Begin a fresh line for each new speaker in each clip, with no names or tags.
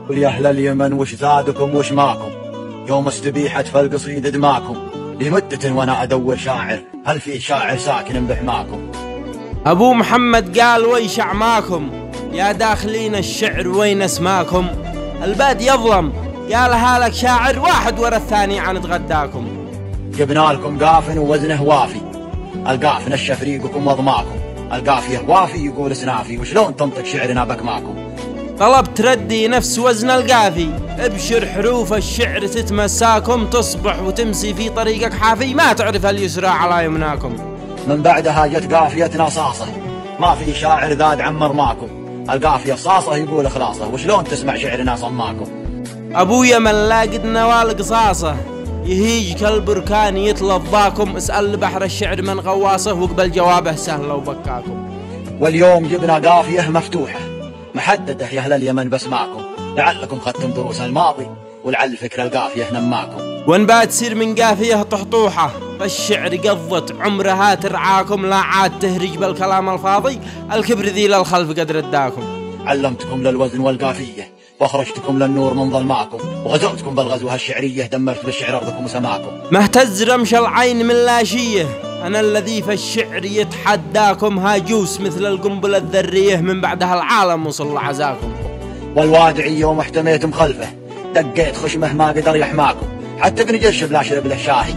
قل يا أهل اليمن وش زادكم وش ماكم يوم استبيحت فالقصيد دماكم لمدة وأنا أدور شاعر هل في شاعر ساكن بحماكم.
أبو محمد قال ويش أعماكم يا داخلين الشعر وين اسماكم. الباد يظلم قالها لك شاعر واحد ورا الثاني عن تغداكم.
جبنا لكم قافن ووزنه وافي القافن الشفريقكم وضماكم القافية وافي يقول سنافي وشلون تنطق شعرنا بكماكم.
طلب تردي نفس وزن القافي ابشر حروف الشعر تتمساكم تصبح وتمسي في طريقك حافي ما تعرف اليسرى على يمناكم.
من بعدها جت قافيتنا صاصة ما في شاعر ذاد عن مرماكم القافية صاصة يقول خلاصة وشلون تسمع شعرنا صماكم.
أبويا من لاقد نوال قصاصة يهيج كالبركان يتلظاكم اسأل بحر الشعر من غواصه وقبل جوابه سهل لو بكاكم.
واليوم جبنا قافية مفتوحة محددة يا أهل اليمن بسماكم لعلكم خدتم دروس الماضي ولعل فكر القافية نماكم.
ونبات تصير من قافية طحطوحة فالشعر قضت عمرها ترعاكم لا عاد تهرج بالكلام الفاضي الكبر ذي للخلف قد رداكم.
علمتكم للوزن والقافية واخرجتكم للنور من ظلماكم وغزوتكم بالغزوة الشعرية دمرت بالشعر أرضكم وسماكم.
مهتز رمش العين من لاشية أنا الذي في الشعر يتحداكم هاجوس مثل القنبلة الذرية من بعدها العالم وصل عزاكم.
والوادعي يوم احتميتم خلفه دقيت خشمه ما قدر يحماكم حتى ابن جرشب لا شرب له شاهي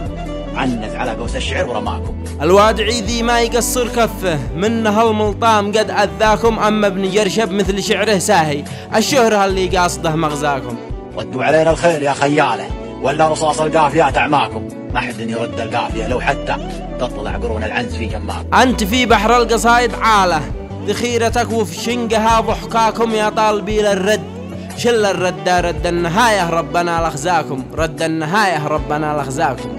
عنز على قوس الشعر ورماكم.
الوادعي ذي ما يقصر كفه منه الملطام قد أذاكم أما ابن جرشب مثل شعره ساهي الشهرة اللي قاصده مغزاكم.
ردوا علينا الخير يا خياله ولا رصاص القافية أعماكم ما حد يرد القافية لو حتى تطلع قرون العنز في جماكم.
أنت في بحر القصايد عاله ذخيرتك وفي شنقها ضحكاكم يا طالبي للرد شل الرد رد النهاية ربنا لخزاكم رد النهاية ربنا لخزاكم.